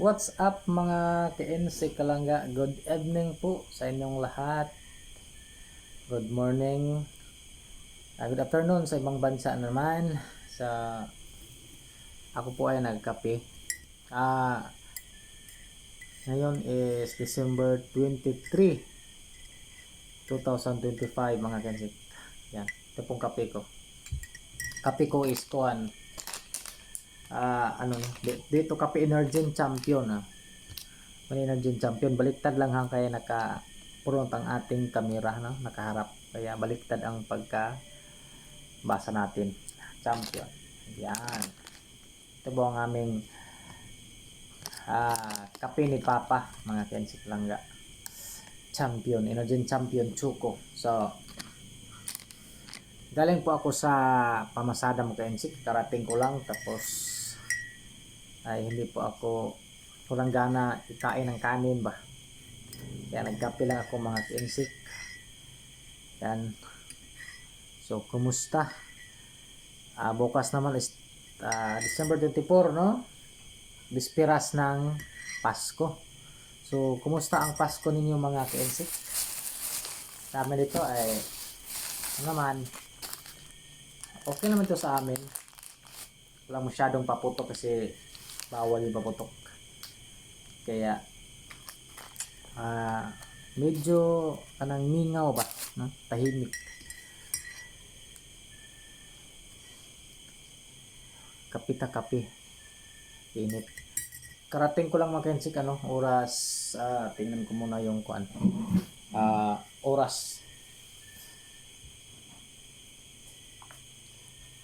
What's up mga KNC Kalangga? Good evening po sa inyong lahat. Good morning. Good afternoon sa ibang bansa naman. Ako po ay nagkape. Ngayon is December 23, 2025 mga KNC. Yan. Ito pong kape ko. Kape ko is kuan. Dito kape Energin Champion. Energy Champion, baliktad lang hang kaya naka-front ang ating kamera, no? Nakaharap, kaya baliktad ang pagka basa natin. Champion, yan. Ito po ang aming kape ni Papa mga Kensik Langga. Champion, Energy Champion Chuko. So galing po ako sa pamasada mga Kensik, karating ko lang, tapos ay hindi po ako walang gana ikain ng kanin ba, kaya nagkape lang ako mga kinsik. Yan. So kumusta? Bukas naman is December 24, no? Bispiras ng Pasko. So kumusta ang Pasko ninyo mga kinsik? Sa amin dito ay naman okay naman to sa amin. Wala masyadong paputok kasi bawal yung paputok. Kaya medyo kanang mingaw ba, no? Tahimik. Kapita kape. Init. Karating ko lang mga Kensik, oras, tingnan ko muna yung kuan. Oras.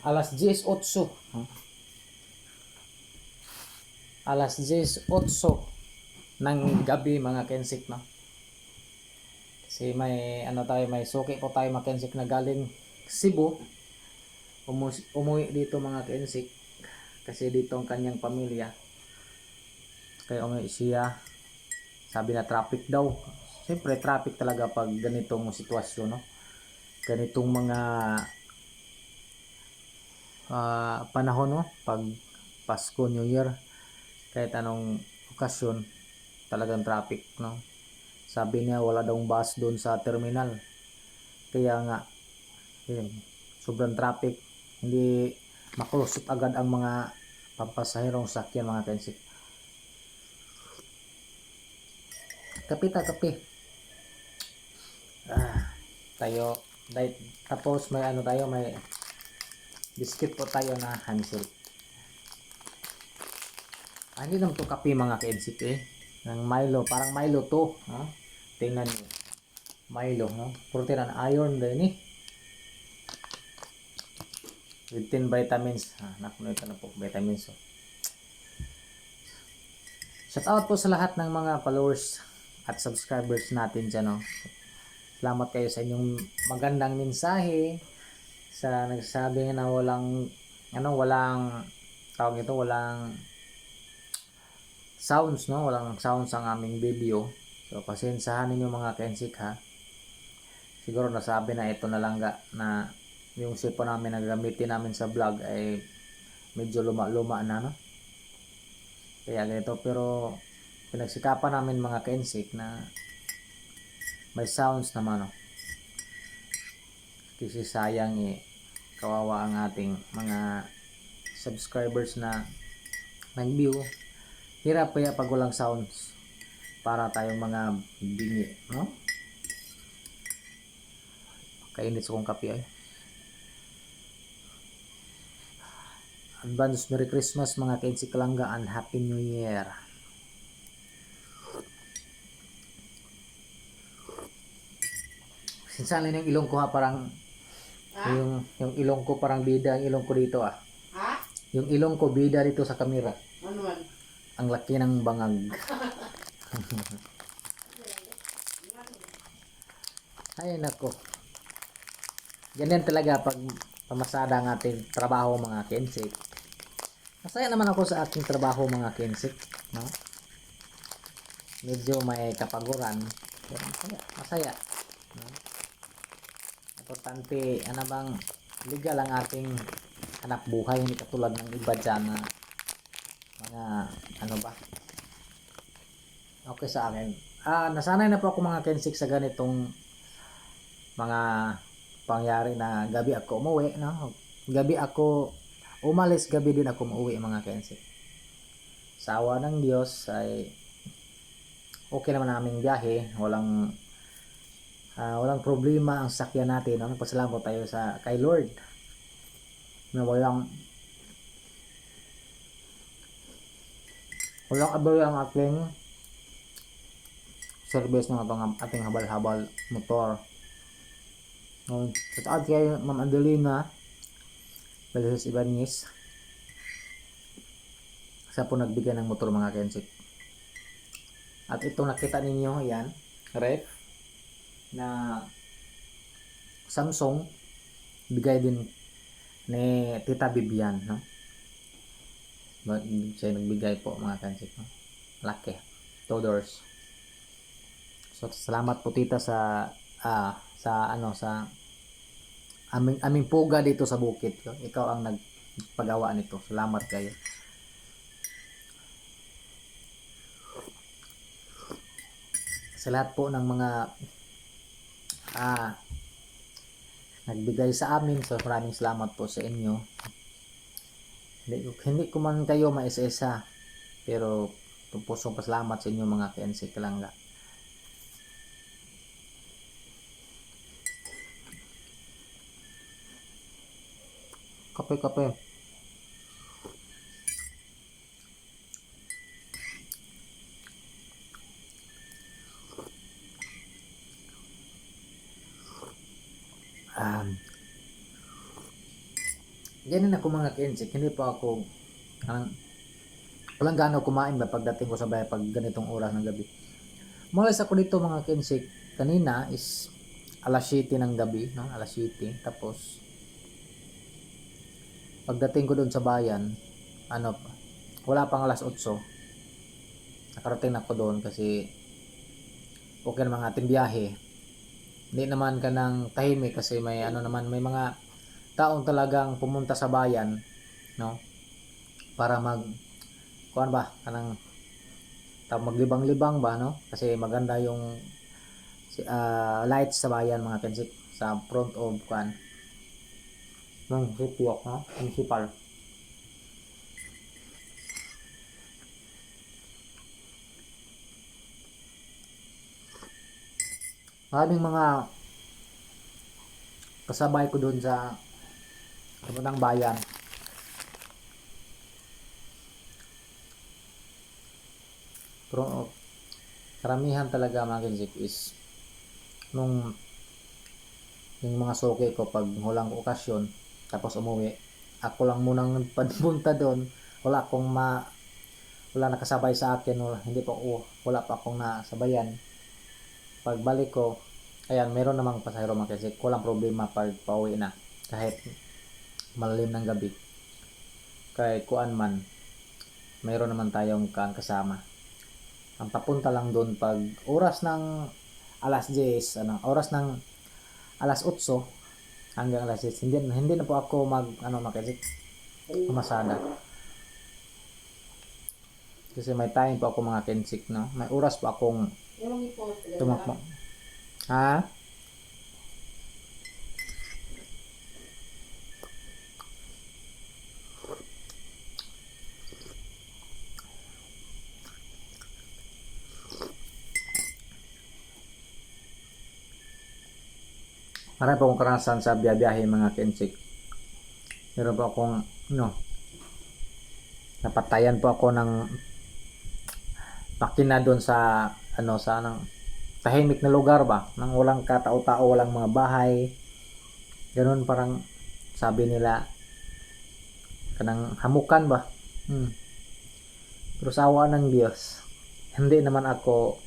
Alas 10:08. Alas 10:08 ng gabi mga Kensik, no? Kasi may may suki po tayo mga Kensik na galing Cebu. Umuwi dito mga Kensik kasi dito ang kanyang pamilya. Kaya umuwi siya. Sabi na traffic daw. Siyempre traffic talaga pag ganitong sitwasyon, no? Ganitong mga panahon, no? Pag Pasko, New Year, kahit anong okasyon, talagang traffic, no? Sabi niya wala daw bus doon sa terminal, kaya nga sobrang traffic, hindi makulusot agad ang mga pampasahirong sakyan mga Kensik. Kapita kape tayo tapos may may biscuit po tayo na Hansel. Hindi naman to kape mga Kensik ng Milo, parang Milo to, no? Tingnan niyo, Milo, no? Protein and iron din with 10 vitamins. Nakuha na po vitamins. Shout out po sa lahat ng mga followers at subscribers natin dyan, no? Salamat kayo sa inyong magandang mensahe, sa nagsasabi na walang tawag ito, walang sounds, no? Walang sounds ang aming video. So pasensyahan niyo mga Kensik, ha. Siguro nasabi na ito na lang na yung cellphone namin na gagamitin namin sa vlog ay medyo luma na, no? Kaya ganito, pero pinagsikapan namin mga Kensik na may sounds naman, no? Kasi sayang kawawa ang ating mga subscribers na nag-view. Hirap kaya pag walang sounds para tayong mga bingi, no? Kainit sa kong kape Advance Merry Christmas mga Kensik Kalangga and Happy New Year. Sinsalin yung ilong ko, parang yung ilong ko parang bida ang ilong ko dito Yung ilong ko bida dito sa kamera. Ano man? Ang laki ng bangag. Ay nako. Ganyan talaga pag pamasada ang ating trabaho mga Kensik. Masaya naman ako sa aking trabaho mga Kensik, no? Medyo may kapaguran, pero masaya, no? Importante legal ang ating hanap buhay, hindi katulad ng iba dyan na mga okay sa akin. Nasanay na po ako mga kensik sa ganitong mga pangyari na gabi ako umuwi, no? Gabi ako umalis, gabi din ako umuwi mga kensik. Sa awa ng Diyos ay okay naman naming biyahe, walang problema ang sakyan natin, no? Pasalamat tayo sa kay Lord na walang abala ang ating service ng ating habal-habal motor. Sa taas kay Ma'am Adelina Belis Ibanez, sa po nagbigay ng motor mga kensik. At itong nakita ninyo, yan, ref na Samsung, bigay din ni Tita Bibian, no? Siya nagbigay po mga kensik, no? Laki, 2 doors. So salamat po tita sa aming puga dito sa bukid. Ikaw ang nagpagawa nito. Salamat kayo. Sa lahat po ng mga nagbigay sa amin, so maraming salamat po sa inyo. Hindi ko man kayo maisa-isa, pero pusong pasalamat sa inyo mga KNC Kalangga. Kape. Ganyan ako mga kensik, hindi pa ako walang gano'ng kumain ba pagdating ko sa bahay pag ganitong oras ng gabi. Umalis ako dito mga kensik, kanina is alas 7 ng gabi, no? Alas 7, tapos pagdating ko doon sa bayan, wala pang alas 8, nakarating ako doon kasi okay naman ating biyahe. Hindi naman ka ng tahimik kasi may may mga taong talagang pumunta sa bayan, no? Para maglibang-libang ba, no? Kasi maganda yung lights sa bayan mga kensik sa front of ng Hipwalk, no? Municipal. Maraming mga kasabay ko doon sa ng bayan. Pero karamihan talaga mga kensik is yung mga suki ko pag hulang okasyon tapos umuwi, ako lang munang punta doon. Wala nakasabay sa akin, wala pa akong nasabayan. Pagbalik ko, ayan, meron namang pasahero mga kensik, walang problema pag pauwi na kahit malalim ng gabi. Kahit kuan man, mayroon naman tayong kasama. Ang papunta lang doon pag oras ng alas 10, oras ng alas 8 hanggang alas 10. Hindi na po ako pumasada. Kasi may time po ako mga kensik, no? May oras po akong tumakbo. Ha? Marami po akong karanasan sa biyahe mga kensik. Meron po akong napatayan po ako ng makina doon sa tahimik na lugar ba, nang walang katao-tao, walang mga bahay. Ganun, parang sabi nila kanang hamukan ba. Pero sa awa ng Diyos, hindi naman ako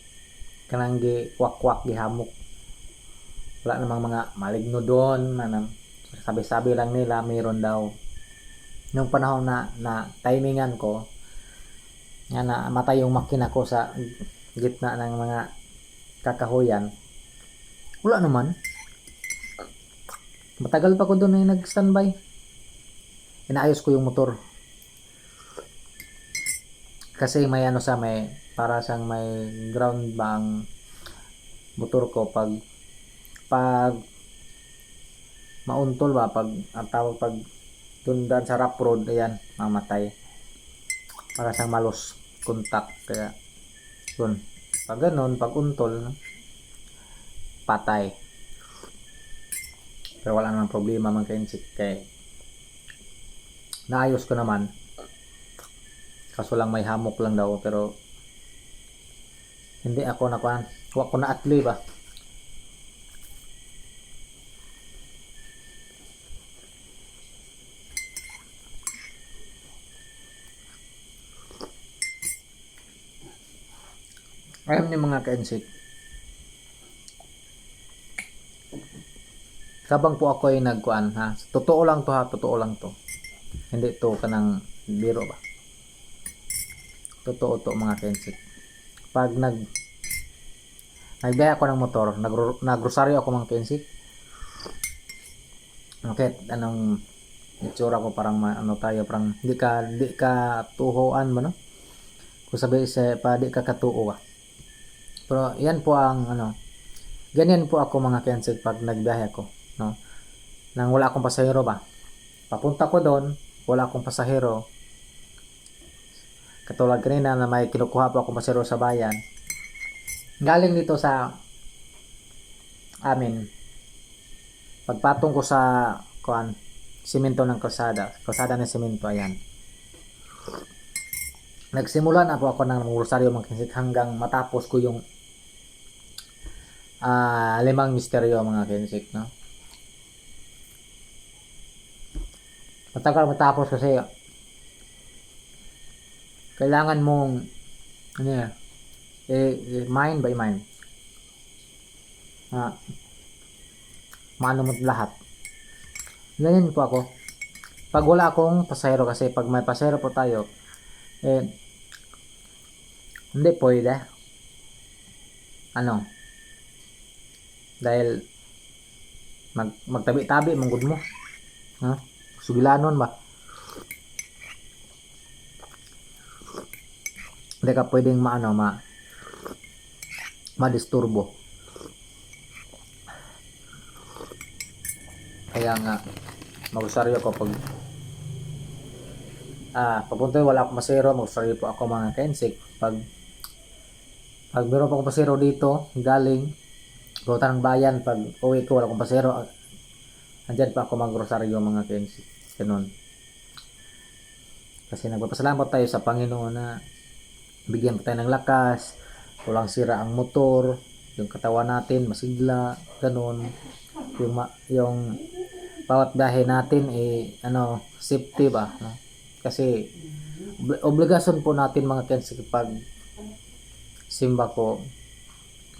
kanang gikwak-kwak gihamok. Wala namang mga maligno doon, sabi-sabi lang nila mayroon daw. Nung panahon na timingan ko, nga namatay yung makina ko sa gitna ng mga kakahuyan, wala naman. Matagal pa ko doon na nag-standby. Inaayos ko yung motor. Kasi may ano sa may para siyang may ground ba ang motor ko pag mauntol ba, pag ang tawag pag tundan sa rough road, ayan, mamatay. Para siyang malos contact, kaya yun, pag ganun, pag untol, patay. Pero wala namang problema mga ka-insik, kaya naayos ko naman. Kaso lang may hamok lang daw, pero hindi ako nakuan, huwag ko na atli ba. Alam niyo mga ka-insik, kabang po ako ay nagkuan ha, totoo lang to ha, totoo lang to, hindi to kanang biro ba, totoo to mga ka-insik. Pag nagbiyahe ako ng motor, nagrosaryo ako mga ka-insik, okay, anong itsura ko, parang ano tayo, parang di ka tuhoan ba no, kung sabi sa pa di ka katuo ba. Pero yan po ang ano, ganyan po ako mga ka-insik pag nagbiyahe ako, no, nang wala akong pasahero ba, papunta ko doon, wala akong pasahero, katulad kanina na may kinukuha po akong pasahero sa bayan, galing dito sa amin, pagpatong ko sa kuan, simento ng kalsada ng simento, ayan, nagsimula na po ako ng rosaryo mga ka-insik hanggang matapos ko yung 5 misteryo mga ka-insik, no. Matagal matapos kasi kailangan mong ano yan, mind by mind, maano mo lahat. Ganyan po ako pag wala akong pasahero, kasi pag may pasahero po tayo, hindi pwede, ano, dahil magtabi-tabi manggod mo, ha, sugilanon ba, hindi ka pwedeng madisturbo. Kaya nga magrosaryo ko pag papunta wala akong pasahero, magrosaryo po ako mga ka-insik. Pag meron pa akong pasahero dito galing Gota ng bayan, pag uwi ko wala akong pasahero, andyan pa ako magrosaryo mga ka-insik, ganun. Kasi nagpapasalamat tayo sa Panginoon na bigyan tayo ng lakas, walang sira ang motor, yung katawan natin masigla, ganun. Yung bawat biyahe natin safety ba, no? Kasi obligasyon po natin mga ka-insik, pag simba ko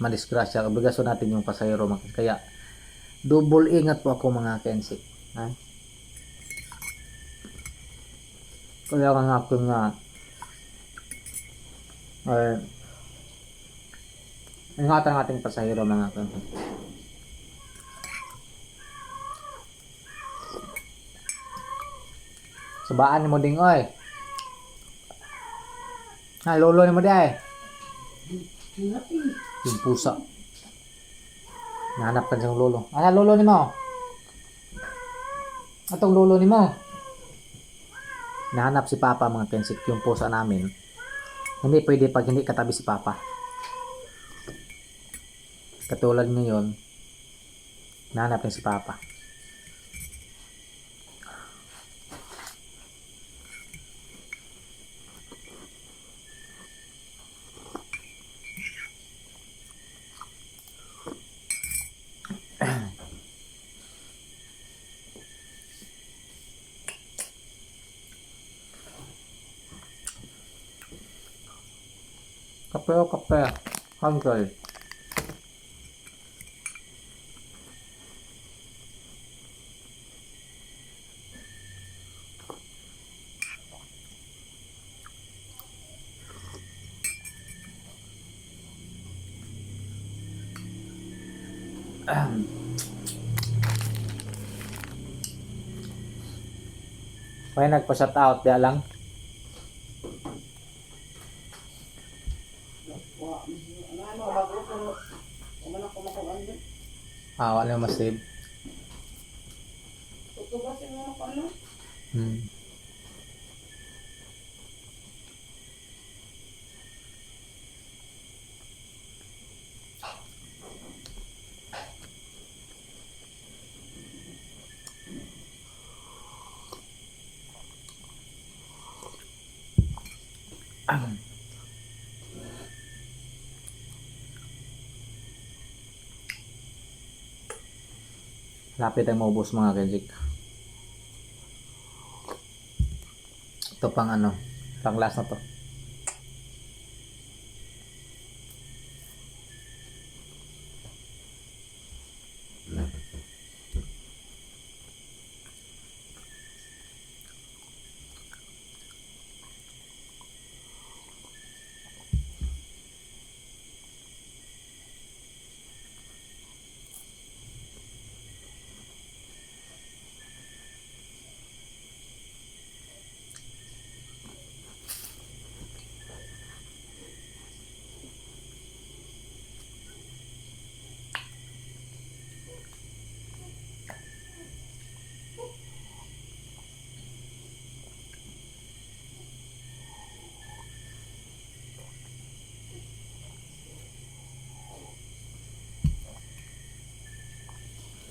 madisgrasya, obligasyon natin yung pasahero, kaya double ingat po ako mga ka-insik, ha? Kaya nga ako nga ingatan ang ating pasahero mga ka-insik. Sabaan mo ding oy, lolo ni mo di ay yung pusa, nahanap ka siyang lolo. Lolo ni mo, atong lolo ni mo, nahanap si papa mga ka-insik, yung pusa namin. Hindi pwede pag hindi katabi si papa, katulad ngayon nahanap niya si papa. Kape hanggal. May nagpa-shout out dia lang. Ano, bago pero umano ko makuhaan din. Wala mo save. Tutugasin mo ako ano? Hmm. Lapit ang maubos mga kajik. Ito pang ano, pang last na to.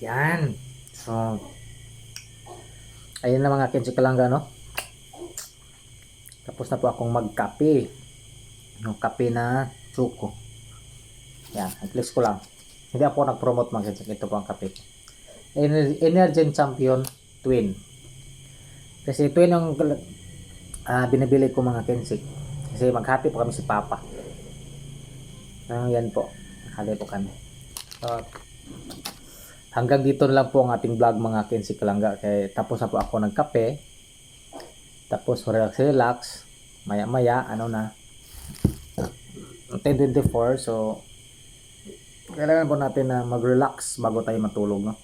Yan. So, ayun na mga kinsi kalangga, no? Tapos na po akong magkape. Yung kape na suko. Yan, i-place ko lang. Hindi ako nag-promote mga kinsi. Ito po ang kape. Energen Champion Twin. Kasi twin yung binibili ko mga kinsi. Kasi maghati po kami si Papa. Yan po. Nakali po kami. So, hanggang dito na lang po ang ating vlog mga kinsi kalangga. Kaya tapos na po ako nagkape. Tapos relax. Maya ano na. 10:24. So kailangan po natin na mag-relax bago tayo matulog, no?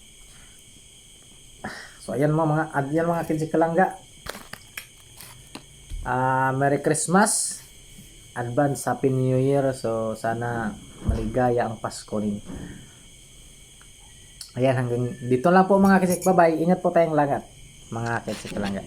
So ayan mga kinsi kalangga. Merry Christmas. Advance Happy New Year. So sana maligaya ang Pasko ninyo. Ayan, hanggang dito lang po mga kisik. Bye-bye. Ingat po tayong lahat mga kisik kalangga.